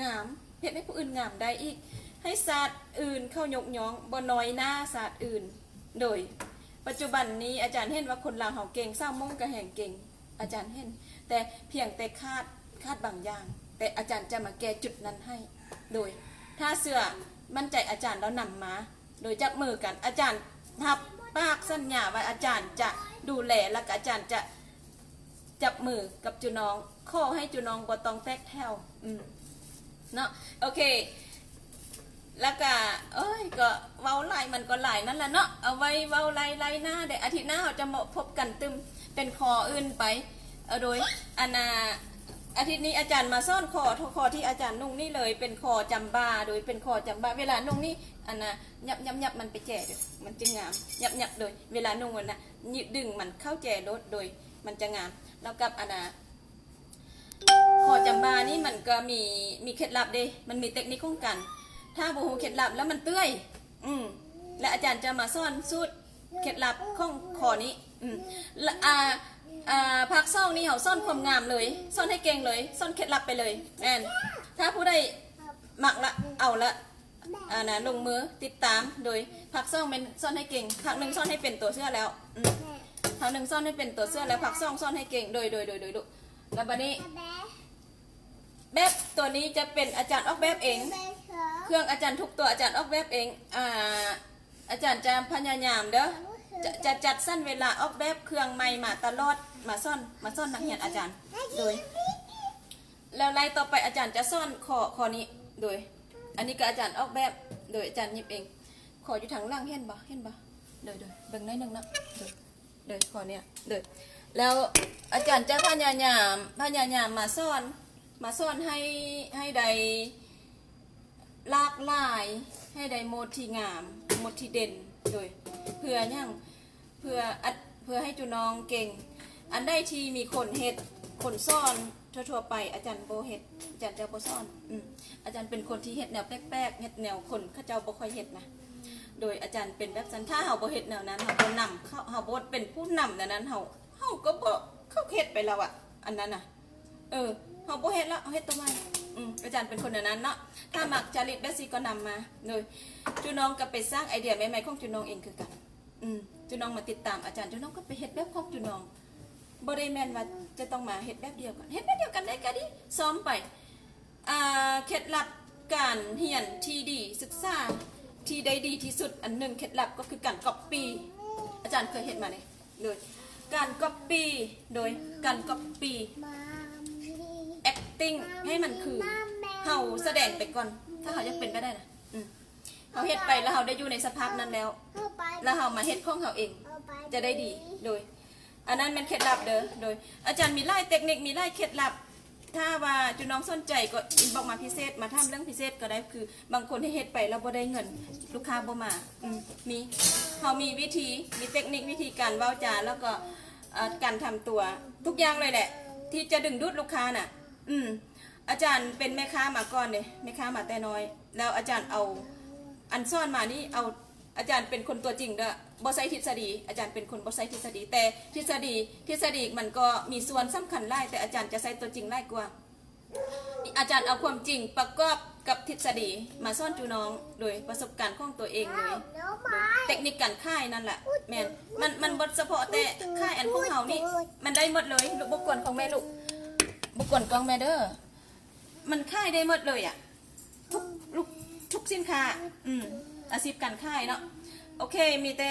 งามเฮ็ดให้ผู้อื่นงามได้อีกให้ศาสตร์อื่นเข้ายกย่องบ่น้อยหน้าศาสตร์อื่นโดยปัจจุบันนี้อาจารย์เห็นว่าคนลาวเฮาเก่งสร้างมงก็แห่งเก่งอาจารย์เห็นแต่เพียงแต่คาดบางอย่างแต่อาจารย์จะมาแก้จุดนั้นให้โดยถ้าเสื้อมั่นใจอาจารย์แล้วนำมาโดยจับมือกันอาจารย์ทับปากสัญญาว่าอาจารย์จะดูแลและอาจารย์จะจับมือกับจุน้องข้อให้จุน้องบ่ต้องแตกแถวเนาะโอเคแล้วก็ก็เว้าไล่มันก็ไล่นั่นแหละเนาะเอาไว้เว้าไล่หน้าเดี๋ยวอาทิตย์หน้าเราจะมาพบกันตึมเป็นคออื่นไปโดยอาทิตย์นี้อาจารย์มาซ่อนคอที่อาจารย์นุ่งนี่เลยเป็นคอจำบาโดยเป็นคอจำบาเวลานุ่งนี่ยับมันไปแจ่มันจะงามยับโดยเวลานุ่งมันยืดดึงมันเข้าแจ่รถโดยมันจะงามแล้วกับคอจำบานี่มันก็มีเคล็ดลับเด้มันมีเทคนิคของกันถ้าบูฮูเคล็ดลับแล้วมันเตื้อยและอาจารย์จะมาซ่อนสูตรเคล็ดลับของคอนี้พักซ่องนี่เขาซ่อนความงามเลยซ่อนให้เก่งเลยซ่อนเคล็ดลับไปเลยถ้าผู้ใดหมักละเอาละลงมือติดตามโดยพักซ่องเป็นซ่อนให้เก่งพักหนึ่งซ่อนให้เป็นตัวเสื้อแล้วพักหนึ่งซ่อนให้เป็นตัวเสื้อแล้วพักซ่องซ่อนให้เก่งโดยแล้วบัดนี้แบบตัวนี้จะเป็นอาจารย์ออกแบบเองเครื่องอาจารย์ทุกตัวอาจารย์ออกแบบเองอาจารย์จะพยายามเด้อจะจัดสั้นเวลาออกแบบเครื่องใหม่มาตลอดมาซ่อนนักเรียนอาจารย์โดยแล้วไล่ต่อไปอาจารย์จะซ่อนคอนี้โดยอันนี้ก็อาจารย์ออกแบบโดยอาจารย์หยิบเองขออยู่ทางล่างเห็นบ่โดยเบิ่งได้นึงนะโดยคอเนี้ยโดยแล้วอาจารย์จะพยายามมาซ่อนให้ได้หลากหลายให้ได้โมดที่งามโมดที่เด่นโดยเพื่อให้จุน้องเก่งอันได้ที่มีคนเฮ็ดคนซ่อนทั่วไปอาจารย์โบเฮ็ดอาจารย์จะโบซ่อนอาจารย์เป็นคนที่เฮ็ดแนวแปลกๆเฮ็ดแนวคนเขาเจ้าบ่ค่อยเฮ็ดนะโดยอาจารย์เป็นแบบสันถ้าเฮาบ่เฮ็ดแนวนั้นเฮาบ่นำเฮาบ่เป็นผู้นำแนวนั้นเฮาก็บ่เข้าเฮ็ดไปแล้วอ่ะอันนั้นน่ะเฮาบ่เฮ็ดแล้วเฮ็ดตัวใหม่อาจารย์เป็นคนแนวนั้นเนาะถ้ามักจริตแบบซี่ก็นำมาโดยจุน้องก็ไปสร้างไอเดียใหม่ๆของจุน้องเองคือกันจุน้องมาติดตามอาจารย์จุน้องก็ไปเฮ็ดแบบของจุน้องบ่ได้แม่นว่าจะต้องมาเฮ็ดแบบเดียวกันเฮ็ดแบบเดียวกันได้ก็ดีซ้อมไปเคล็ดลับการเรียนที่ดีศึกษาที่ได้ดีที่สุดอันหนึ่งเคล็ดลับก็คือการก๊อปปี้อาจารย์เคยเห็นมาเนี่ยเลยการก๊อปปี้โดยการก๊อปปี้ acting ให้มันคือเฮาแสดงไปก่อนถ้าเฮายังเป็นไปได้นะเฮาเฮ็ดไปแล้วเฮาได้อยู่ในสภาพนั้นแล้วเฮามาเฮ็ดของเฮาเองจะได้ดีโดยอันนั้นเป็นเคล็ดลับเด้อโดยอาจารย์มีไล่เทคนิคมีไล่เคล็ดลับถ้าว่าจุน้องสนใจก็อินบ็อกมาพิเศษมาทำเรื่องพิเศษก็ได้คือบางคนที่เฮ็ดไปแล้วบ่ได้เงินลูกค้าบ่มามีเฮามีวิธีมีเทคนิควิธีการเว้าจาแล้วก็การทำตัวทุกอย่างเลยแหละที่จะดึงดูดลูกค้าน่ะอาจารย์เป็นแม่ค้ามาก่อนเนี่ยแม่ค้ามาแต่น้อยแล้วอาจารย์เอาอันซ่อนมานี่เอาอาจารย์เป็นคนตัวจริงเด้อบอไซทฤษฎีอาจารย์เป็นคนบอไซทฤษฎีแต่ทฤษฎีมันก็มีส่วนสำคัญไล่แต่อาจารย์จะใช้ตัวจริงไล่กว่าอาจารย์เอาความจริงประกอบกับทฤษฎีมาซ่อนจูน้องโดยประสบการณ์ของตัวเองเลยเทคนิคการค่ายนั่นแหละแม่นมันบทเฉพาะแต่ค่ายอันพวกเขานี่มันได้หมดเลยลูกบุกกลของแม่ลูกบุกกลของแม่เด้อมันค่ายได้หมดเลยอ่ะทุกสินค้าอาชีพการค่ายเนาะโอเคมีแต่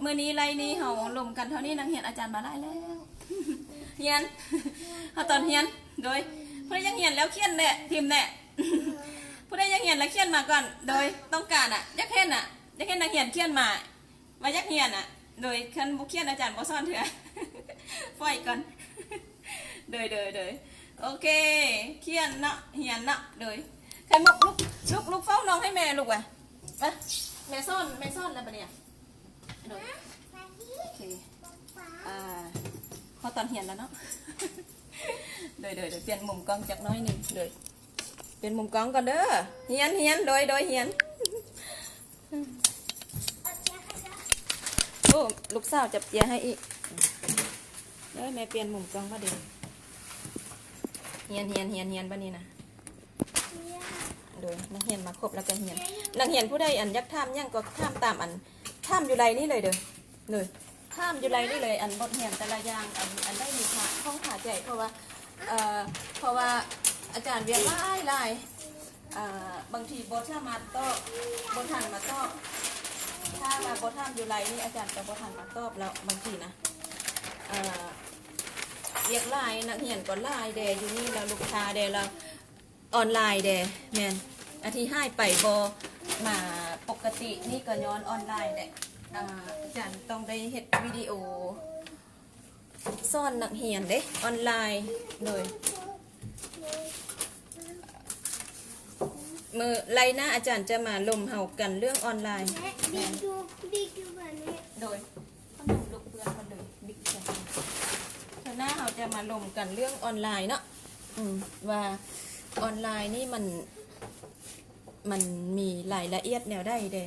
มือนี้ไรนี้เฮาลมกันเท่านี้นังเฮียนอาจารย์มาได้แล้วเฮียนเฮาตอนเฮียนโดยผู้ใดยังเฮียนแล้วเขียนแน่พิมพ์แน่ผู้ใดยังเฮียนแล้วเขียนมาก่อนโดยต้องการยักเห็นนักเฮียนเขียนมายักเฮียนโดยคันบ่เขียนอาจารย์บ่สอนเถื่อปล่อยก่อนโดยโอเคเขียนเนาะเฮียนเนาะโดยใครมุกลูกเฝ้าน้องให้แม่ลูก ไปแม่ซ่อนแล้วปะเนี่ยโอเคพอตอนเหียนแล้วเนาะ เดี๋ยวเปลี่ยนมุมกล้องจากน้อยหนึ่งเลยเปลี่ยนมุมกล้องก่อนเด้อเหียนโดยเหียนโอ้ลูกสาวจับเจียให้อีกเด้อแม่เปลี่ยนมุมกล้องมาเดี๋ยวเหียนบ้านี้นะโดยนักเหียนมาครบแล้วก็เหียนนักเหียนผู้ใดอันยักท่ามย่างก็ท่ามตามอันท่ามอยู่ไรนี่เลยเด้อเลยท่ามอยู่ไรนี่เลยอันบทเหียนแต่ละอย่างอันได้มีขาห้องขาใจเพราะว่าอาจารย์เรียนไล่บางทีบทถ้ามาโต้บททันมาโต้ถ้ามาบทท่ามอยู่ไรนี่อาจารย์จะบททันมาโต้แล้วบางทีนะเรียกไล่นักเหียนก็ไล่เดอยู่นี่เราลูกค้าเดเราออนไลน์เดแมนอาทิให้ไปบมาปกตินี่ก็ย้อนออนไลน์เดอาจารย์ต้องได้เฮ็ดวิดีโอซ่อนนักเรียนเด้ออนไลน์เลยมือไรหน้าอาจารย์จะมาลมเห่ากันเรื่องออนไลน์บิ๊กดูแบบนี้โดยขนมลูกเพื่อนคนเลยบิ๊กจะเธอหน้าเราจะมาลมกันเรื่องออนไลน์เนาะว่าออนไลน์นี่มันมีรายละเอียดแนวได้เด้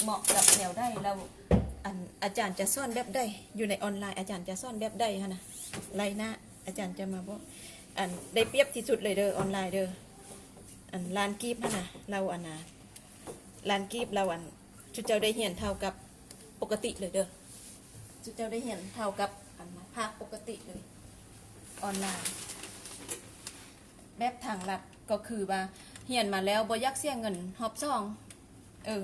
เหมาะกับแนวได้เราอาจารย์จะซ่อนแบบได้อยู่ในออนไลน์อาจารย์จะซ่อนแบบได้ฮะนะไรนะอาจารย์จะมาบอกได้เปรียบที่สุดเลยเด้อออนไลน์เด้อลานกีบฮะนะเราลานกีบเราชุดเจ้าได้เห็นเท่ากับปกติเลยเด้อชุดเจ้าได้เห็นเท่ากับภาคปกติเลยออนไลน์แบบทางลัดก็คือว่าเหียนมาแล้วบ่ยักเสียเงินฮอบซอง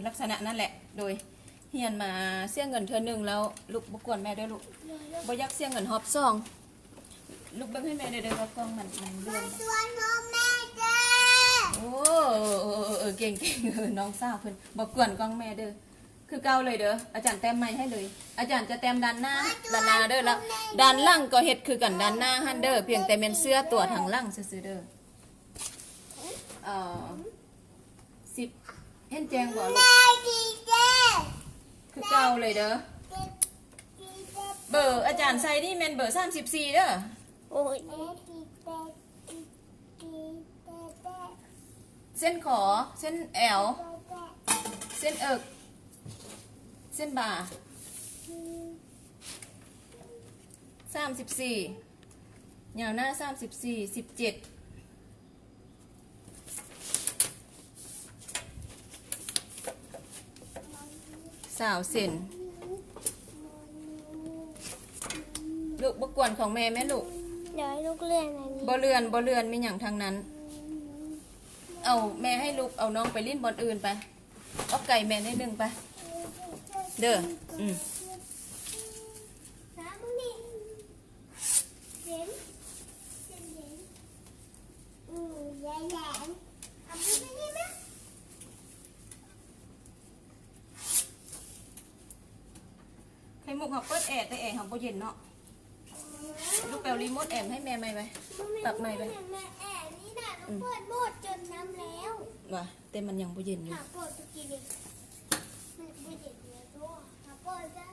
ลักษณะนั่นแหละโดยเฮียนมาเสียเงินเธอหนึ่งแล้วลูกบกวนแม่ด้วยลูกบ่ยักเสียเงินฮอบซองลูกเบิ่งให้แม่เด้อว่ากล้องมันเลื่อนโอ้เก่งน้องสาวเพิ่นบ่กวนกล้องแม่เด้อคือเก่าเลยเด้ออาจารย์แต้มใหม่ให้เลยอาจารย์จะแต้มด้านหน้าเด้อแล้วด้านหลังก็เฮ็ดคือกันด้านหน้าหั่นเด้อเพียงแต่แม่นเสื้อตัวทางหลังซื่อๆเด้อ10เห็นแจงบ่ลูกคือเก่าเลยเด้อเบอร์อาจารย์ใส่นี่แม่นเบอร์34เด้อโอ้ยเส้นขอเส้นแอวเส้นเอิกเส้นบ่า34ยาวหน้า34 17สาวเส้นลูกบกวนของแม่ไหมลูกเดี๋ยวลูกเลื่อนอันนี้บ่เลื่อนไม่อย่างทางนั้นเอาแม่ให้ลูกเอาน้องไปลิ้นบอลอื่นไปเอาไก่แม่ได้หนึ่งไปเด้อไข่มุกเขาเปิดแอร์แต่แอร์เขาบ่เย็นเนาะลูกแปลรีโมทแอร์ให้แม่ไหมไปปรับไหมไปแม่แอร์นี่นะลูกเปิดโหมดจนน้ำแล้วว่ะแต่มันยังบ่เย็นอยู่หาเปิดตะกี้นี่มันบ่เย็นเลยตัวหาเปิดจ้ะ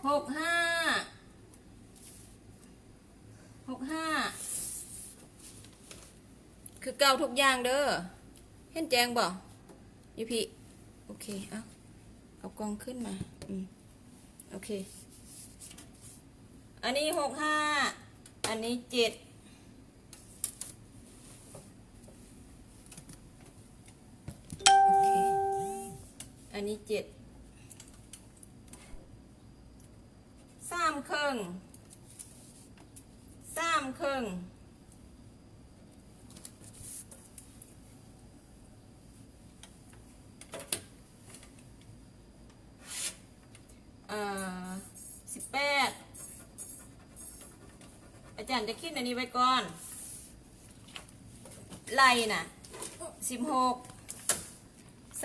65คือเก่าทุกอย่างเด้อเห็นแจงบ่ยูพี่โอเคเอากล้องขึ้นมาโอเคอันนี้65อันนี้7โอเคอันนี้7 3 ครึ่ง18อาจารย์จะคิดอันนี้ไว้ก่อนไล่น่ะ16 25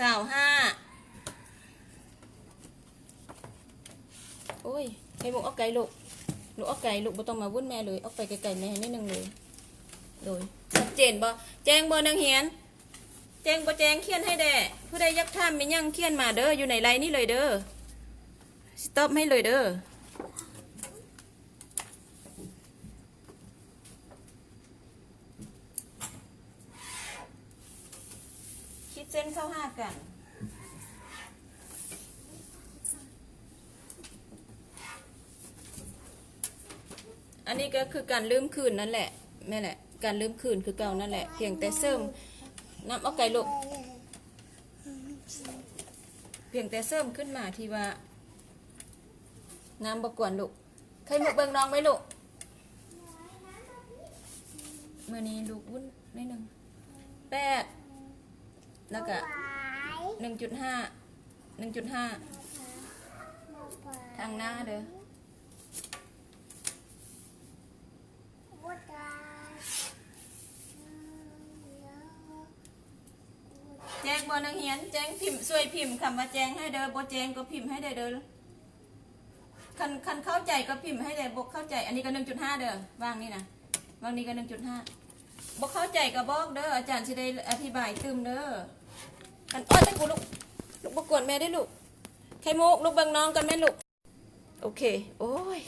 โอ้ยให้บุกเอาไก่ลูกเอาไก่ลูกบ่ต้องมาวุ่นแม่เลยเอาไปไกลๆแม่นิดนึงเลยโดยชัดเจนบ่แจ้งบ่นางเฮียน แจ้งบ่แจ้งเขียนให้แด่ผู้ใดอยากถามมีหยังเขียนมาเด้ออยู่ในไลน์นี่เลยเด้อสต็อปให้เลยเด้อคิดเส้นเข้าห้ากันอันนี้ก็คือการลืมคืนนั่นแหละแม่แหละการลืมคืนคือเก่านั่นแหละเพียงแต่เสริมน้ำเอาไก่ลูกเพียงแต่เสริมขึ้นมาที่ว่าน้ำบกวนลูกใครมุกเบิ่งน้องไหมลูกเมื่อนี้ลูกวุ้นนิดนึง8แล้วก็1.5ทางหน้าเด้อแจ้งบอนังเฮียนแจ้งพิมพ์ช่วยพิมพ์คำว่าแจ้งให้เด้อบอแจ้งก็พิมพ์ให้เด้อคันเข้าใจก็พิมพ์ให้เด้อบกเข้าใจอันนี้ก็1.5เด้อวางนี่นะวางนี้ก็1.5บกเข้าใจก็บอกเด้ออาจารย์จะได้อธิบายตึมเด้อคันอ้อแต่กูลูกบกวนแม่ได้ลูกไข่มุกลูกเบิ่งน้องกันแม่ลูกโอเคโอ้ย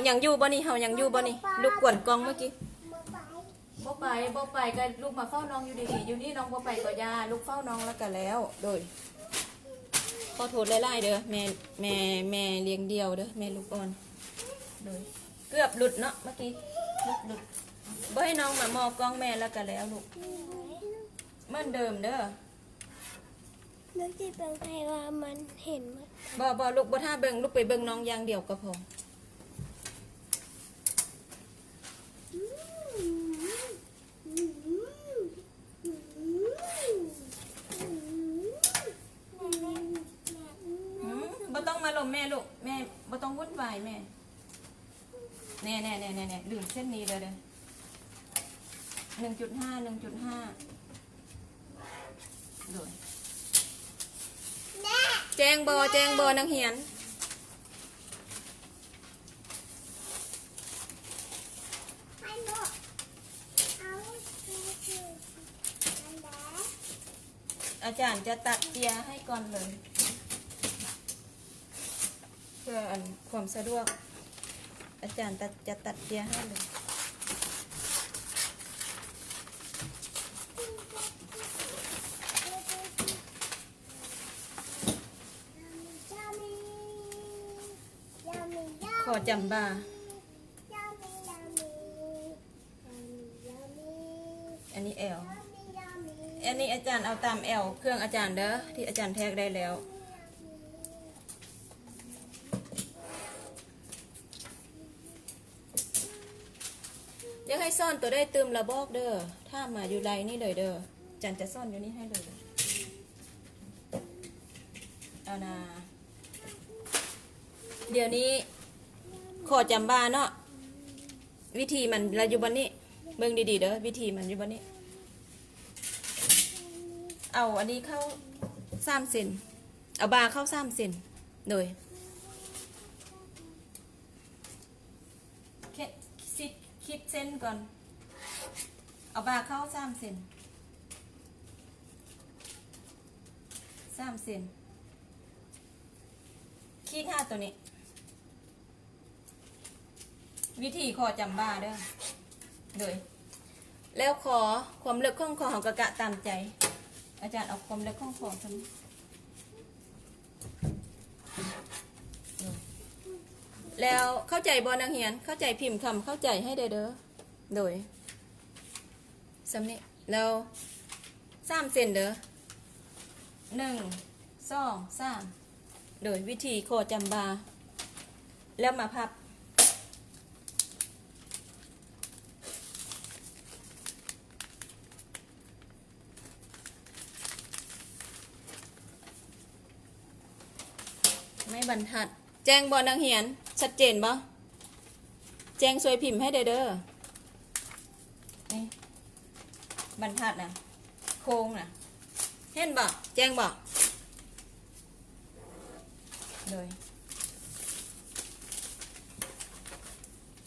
ยังอยู่บ่นี่เฮายังอยู่บ่นี่ลูกกวนกองเมื่อกี้บ่ไปก็ลูกมาเฝ้าน้องอยู่ดีๆอยู่นี่น้องบ่ไปก็ยาลูกเฝ้าน้องแล้วก็แล้วโดยขอโทษหลายๆเด้อแม่เลี้ยงเดียวเด้อแม่ลูกอ่อนโดยเกือบหลุดเนาะเมื่อกี้หลุดบ่ให้น้องมามอกล้องแม่แล้วก็แล้วลูกเหมือนเดิมเด้อ นึกที่เป็นใครว่ามันเห็นมั้ย บ่ลูกบ่ท่าเบิ่งลูกไปเบิ่งน้องอย่างเดียวก็พอบ่ต้องมาลมแม่ลูกแม่บ่ต้องวุ่นวายแม่แน่ลืมเส้นนี้เลยเด้อ1.5โดยแจ้งบอนังเหียนอาจารย์จะตัดเจียให้ก่อนเลยเพื่อความสะดวกอาจารย์จะตัดเจียให้เลยขอจำบาอันนี้แอลอันนี้อาจารย์เอาตามแอลเครื่องอาจารย์เด้อที่อาจารย์แทกได้แล้วเดี๋ยวให้ซ่อนตัวได้เติมระบอกเด้อถ้ามาอยู่ไรนี่เลยเด้ออาจารย์จะซ่อนอยู่นี่ให้เลยเอานะเดี๋ยวนี้ขอจำบาเนาะวิธีมันเราอยู่บนนี้เบิ่งดีๆเด้อวิธีมันอยู่บนนี้เอาอันนี้เข้า3 เซนเอาบาเข้า3 เซนโดยคิดเส้นก่อนเอาบาเข้า3 เซนคิด5ตัวนี้วิธีขอจำบาเด้อโดยแล้วขอความลึกของคอของกะตามใจอาจารย์เอาความลึกของคอทำแล้วเข้าใจบอนังเฮียนเข้าใจพิมพ์คำเข้าใจให้เด้อโดยสำนี้แล้ว3 เซนเด้อ1 2 3โดยวิธีขอจำบาแล้วมาพับไม่บรรทัดแจ้งบอนังเหียนชัดเจนบ่แจ้งช่วยพิมพ์ให้เด้อนี่บรรทัดนะโค้งนะเห็นบ่แจ้งบ่โดย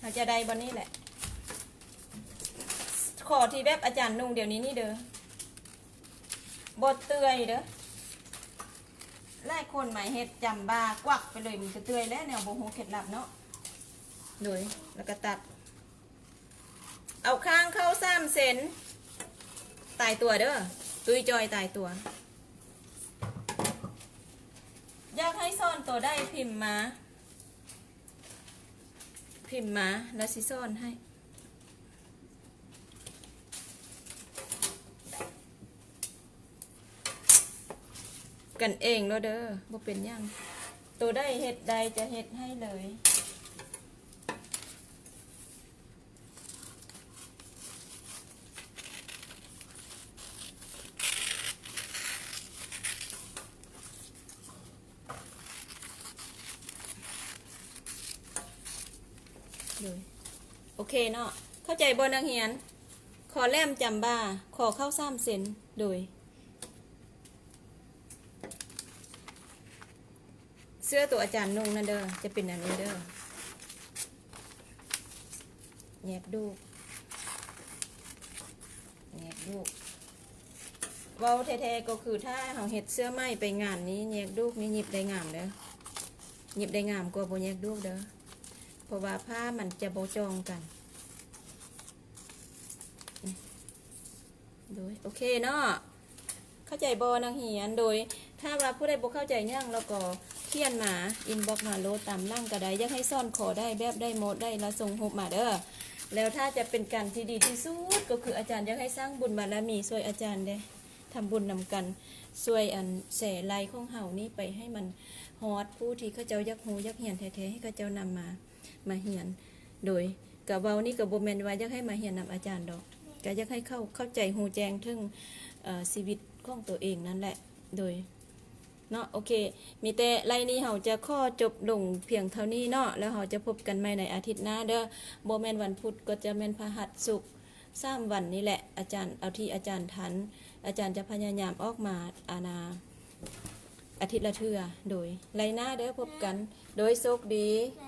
เราจะได้บนนี้แหละขอที่แบบอาจารย์นุ่งเดี๋ยวนี้นี่เด้อ บดเตยเด้อหลายคนหมายเฮ็ดจำบากวักไปเลยมันก็เตยแล้วแนวบ่ฮู้เคล็ดลับเนาะโดยแล้วก็ตัด เอาข้างเข้า3 เซนตายตัวเด้อตุยจอยตายตัว อยากให้ซ่อนตัวได้พิมพ์มาแล้วสิซ่อนให้กันเองแล้วเด้อบ่เป็นหยังตัวได้เฮ็ดใดจะเฮ็ดให้เลยเลยโอเคเนาะเข้าใจบ่นักเรียนขอแลมจำบ่าขอเข้า3 เซนโดยเสื้อตัวอาจารย์นุ่งนั่นเด้อจะเป็นอันนี้เด้อแยกดูเว้าแท้ๆก็คือถ้าเราเฮ็ดเสื้อไหมไปงานนี้แยกดูกนี่หยิบได้งามเด้อหยิบได้งามกว่าบ่แยกดูกเด้อเพราะว่าผ้ามันจะบ่จองกันโดยโอเคเนาะเข้าใจบ่นักเรียนโดยถ้าว่าผู้ใดบ่เข้าใจหยังแล้วก็เขียนมาอินบ็อกมาโลตามล่างก็ได้อยากให้ซ่อนขอได้แบบได้หมดได้แล้วส่งรูปมาเด้อแล้วถ้าจะเป็นการที่ดีที่สุดก็คืออาจารย์อยากให้สร้างบุญบารมีช่วยอาจารย์เด้ทำบุญนำกันช่วยอันแส่ไลของเฮานี่ไปให้มันฮอดผู้ที่เขาเจ้ายักฮูยักเหียนแท้ๆให้เขาเจ้านำมาเหียนโดยกับเว้านี่ก็บ่แม่นว่าอยากให้มาเหียนนำอาจารย์ดอกก็อยากให้เข้าใจฮูแจ้งถึงชีวิตของตัวเองนั่นแหละโดยเนาะโอเคมีแต่ไลน์นี้เราจะข้อจบลงเพียงเท่านี้เนาะแล้วเราจะพบกันใหม่ในอาทิตย์หน้าเด้อบ่แม่นวันพุธก็จะแม่นพฤหัสศุกร์3 วันนี้แหละอาจารย์เอาที่อาจารย์ทันอาจารย์จะพยายามออกมาอาทิตย์ละเทื่อโดยไลน์หน้าเด้อพบกันโดยโชคดี แม่